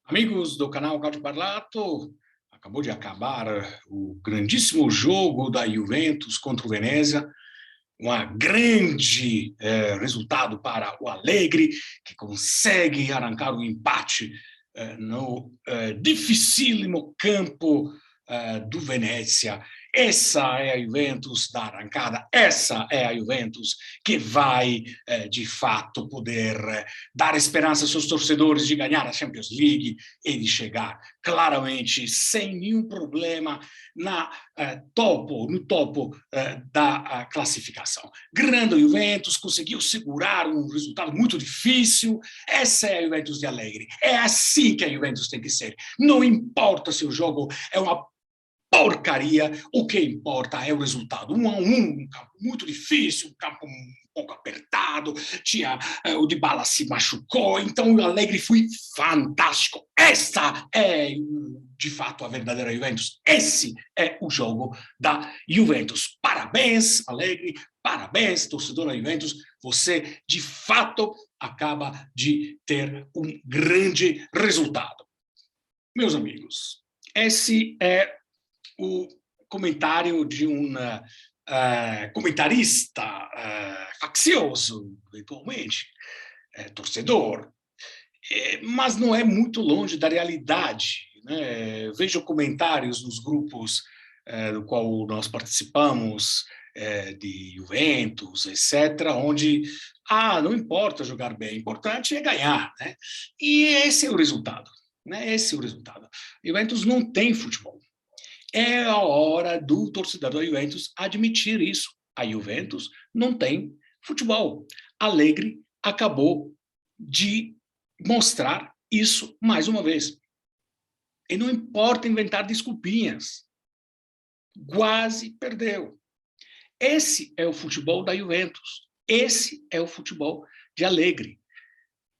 Amigos do canal Gaudio Parlato, acabou de acabar o grandíssimo jogo da Juventus contra o Venezia, um grande resultado para o Allegri, que consegue arrancar o empate no dificílimo campo do Venezia. Essa é a Juventus da arrancada, essa é a Juventus que vai, de fato, poder dar esperança aos seus torcedores de ganhar a Champions League e de chegar claramente, sem nenhum problema, no topo da classificação. Grande Juventus conseguiu segurar um resultado muito difícil. Essa é a Juventus de Allegri. É assim que a Juventus tem que ser. Não importa se o jogo é uma porcaria, o que importa é o resultado. 1-1, um campo muito difícil, um campo um pouco apertado, o Dybala se machucou, então o Allegri foi fantástico. Essa é, de fato, a verdadeira Juventus. Esse é o jogo da Juventus. Parabéns, Allegri, parabéns, torcedor da Juventus, você, de fato, acaba de ter um grande resultado. Meus amigos, esse é o comentário de um comentarista faccioso, eventualmente, torcedor, mas não é muito longe da realidade, né? Vejo comentários nos grupos do qual nós participamos, de Juventus, etc., onde não importa jogar bem, o importante é ganhar, né? E esse é o resultado, né? Esse é o resultado. Juventus não tem futebol. É a hora do torcedor da Juventus admitir isso. A Juventus não tem futebol. Allegri acabou de mostrar isso mais uma vez. E não importa inventar desculpinhas. Quase perdeu. Esse é o futebol da Juventus. Esse é o futebol de Allegri.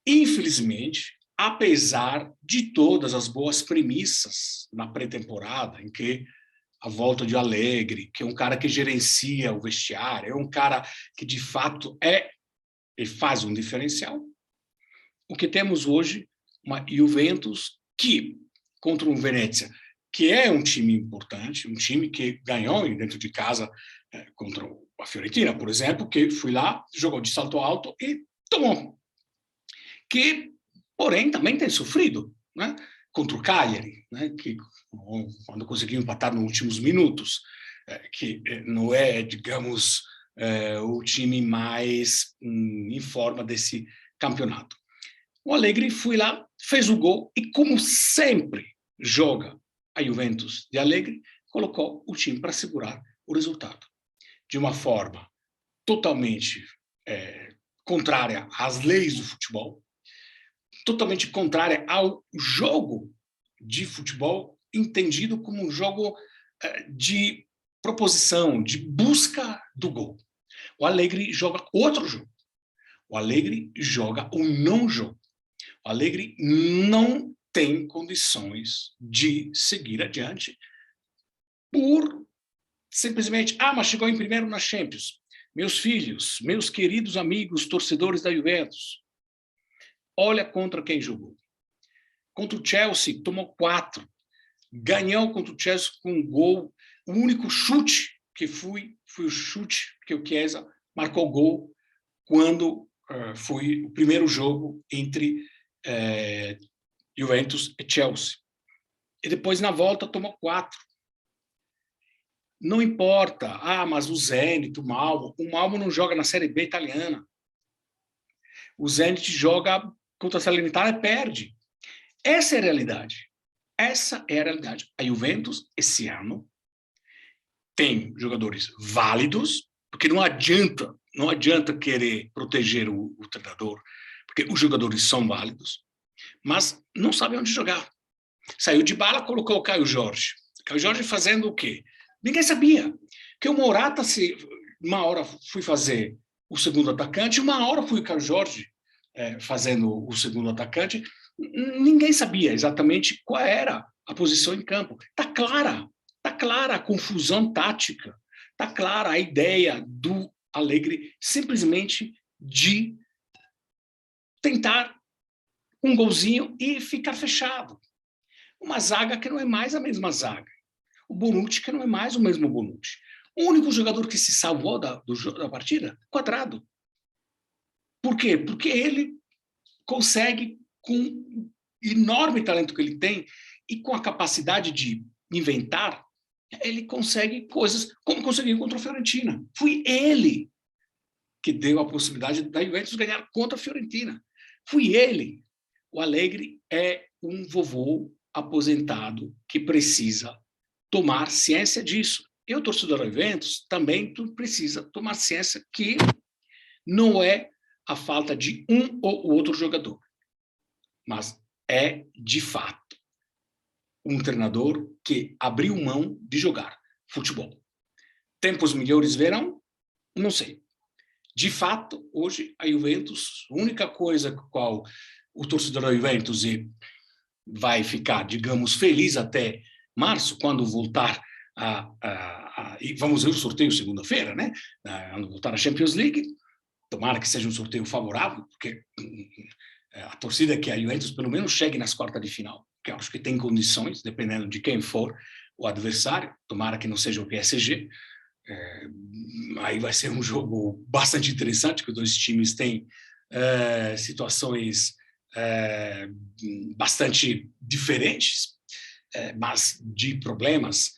Infelizmente, apesar de todas as boas premissas na pré-temporada, em que a volta de Allegri, que é um cara que gerencia o vestiário, é um cara que, de fato, e faz um diferencial, o que temos hoje, uma Juventus que, contra um Venezia, que é um time importante, um time que ganhou dentro de casa contra a Fiorentina, por exemplo, que foi lá, jogou de salto alto e tomou. Que, porém, também tem sofrido, né? Contra o Cagliari, né? Que quando conseguiu empatar nos últimos minutos, que não é, digamos, o time mais em forma desse campeonato. O Allegri foi lá, fez o gol e, como sempre joga a Juventus de Allegri, colocou o time para segurar o resultado. De uma forma totalmente contrária às leis do futebol, totalmente contrária ao jogo de futebol entendido como um jogo de proposição, de busca do gol. O Allegri joga outro jogo. O Allegri joga o não jogo. O Allegri não tem condições de seguir adiante por simplesmente, mas chegou em primeiro na Champions. Meus filhos, meus queridos amigos torcedores da Juventus, olha contra quem jogou. Contra o Chelsea, tomou 4. Ganhou contra o Chelsea com um gol. O único chute que foi o chute que o Chiesa marcou gol quando foi o primeiro jogo entre Juventus e Chelsea. E depois, na volta, tomou 4. Não importa. Mas o Zenit, o Malmo não joga na Série B italiana. O Zenit joga contra a Salernitana e perde. Essa é a realidade. Essa é a realidade. A Juventus, esse ano, tem jogadores válidos, porque não adianta querer proteger o treinador, porque os jogadores são válidos, mas não sabe onde jogar. Saiu de bala, colocou o Caio Jorge. Caio Jorge fazendo o quê? Ninguém sabia. Que o Morata, uma hora foi fazer o segundo atacante, uma hora foi o Caio Jorge fazendo o segundo atacante. Ninguém sabia exatamente qual era a posição em campo. Está clara a confusão tática, está clara a ideia do Allegri simplesmente de tentar um golzinho e ficar fechado. Uma zaga que não é mais a mesma zaga. O Bonucci que não é mais o mesmo Bonucci. O único jogador que se salvou da partida, Quadrado. Por quê? Porque ele consegue, com o enorme talento que ele tem e com a capacidade de inventar, ele consegue coisas como conseguiu contra a Fiorentina. Foi ele que deu a possibilidade da Juventus ganhar contra a Fiorentina. Foi ele. O Allegri é um vovô aposentado que precisa tomar ciência disso. E o torcedor da Juventus também precisa tomar ciência que não é a falta de um ou outro jogador, mas é, de fato, um treinador que abriu mão de jogar futebol. Tempos melhores verão? Não sei. De fato, hoje, a Juventus, a única coisa com a qual o torcedor da Juventus vai ficar, digamos, feliz até março, quando voltar e vamos ver o sorteio segunda-feira, né? Quando voltar a Champions League, tomara que seja um sorteio favorável, porque a torcida é que a Juventus pelo menos chegue nas quartas de final, que eu acho que tem condições, dependendo de quem for o adversário, tomara que não seja o PSG. Aí vai ser um jogo bastante interessante, que os dois times têm situações bastante diferentes, mas de problemas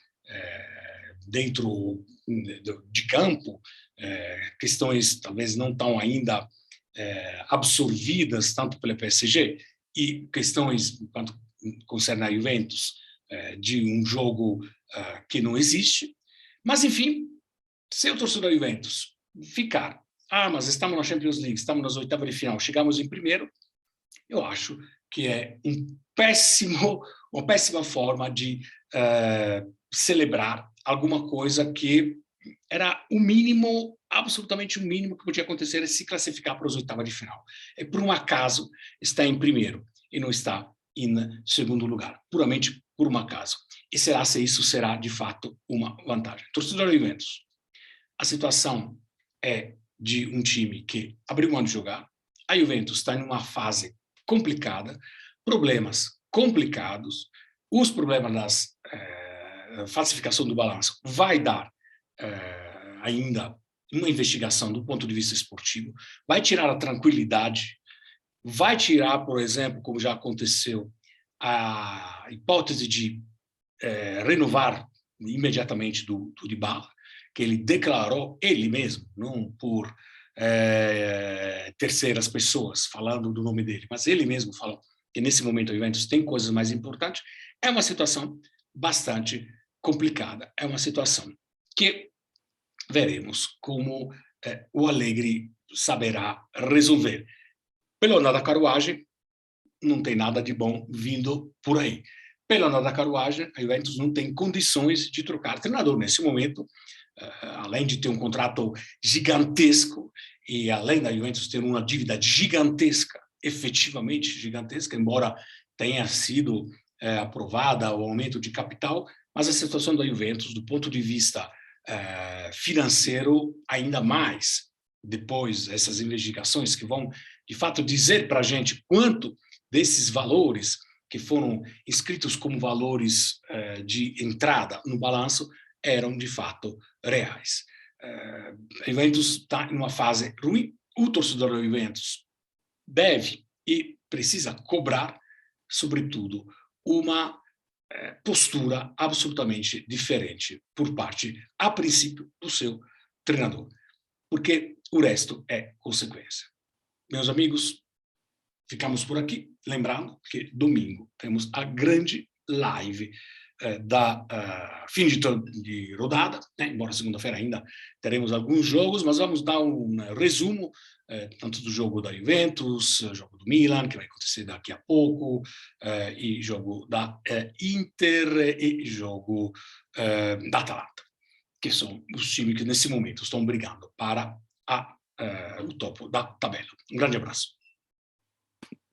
dentro de campo, questões talvez não tão ainda absorvidas tanto pelo PSG e questões, quanto concerne a Juventus, de um jogo que não existe. Mas, enfim, se o torcedor da Juventus ficar, mas estamos na Champions League, estamos nas oitavas de final, chegamos em primeiro, eu acho que é uma péssima forma de celebrar alguma coisa que era o mínimo, absolutamente o mínimo que podia acontecer, é se classificar para as oitavas de final. É por um acaso está em primeiro e não está em segundo lugar, puramente por um acaso. E será se isso será, de fato, uma vantagem. Torcedor da Juventus, a situação é de um time que abriu mão de jogar, a Juventus está em uma fase complicada, problemas complicados, os problemas da falsificação do balanço vai dar ainda uma investigação do ponto de vista esportivo, vai tirar a tranquilidade, vai tirar, por exemplo, como já aconteceu, a hipótese de renovar imediatamente do Dybala, que ele declarou ele mesmo, não por terceiras pessoas falando do nome dele, mas ele mesmo falou que nesse momento a Juventus tem coisas mais importantes. É uma situação bastante complicada, é uma situação que veremos como o Allegri saberá resolver. Pelo andar da carruagem, não tem nada de bom vindo por aí. Pelo andar da carruagem, a Juventus não tem condições de trocar treinador nesse momento, além de ter um contrato gigantesco e além da Juventus ter uma dívida gigantesca, efetivamente gigantesca, embora tenha sido aprovada o aumento de capital, mas a situação da Juventus, do ponto de vista financeiro, ainda mais depois essas investigações que vão, de fato, dizer para a gente quanto desses valores que foram inscritos como valores de entrada no balanço eram, de fato, reais. A Juventus está em uma fase ruim, o torcedor da Juventus deve e precisa cobrar, sobretudo, uma postura absolutamente diferente por parte, a princípio, do seu treinador, porque o resto é consequência. Meus amigos, ficamos por aqui, lembrando que domingo temos a grande live da fim de rodada, né? Embora segunda-feira ainda teremos alguns jogos, mas vamos dar um resumo tanto do jogo da Juventus, jogo do Milan, que vai acontecer daqui a pouco, e jogo da Inter e jogo da Atalanta, que são os times que nesse momento estão brigando para o topo da tabela. Um grande abraço.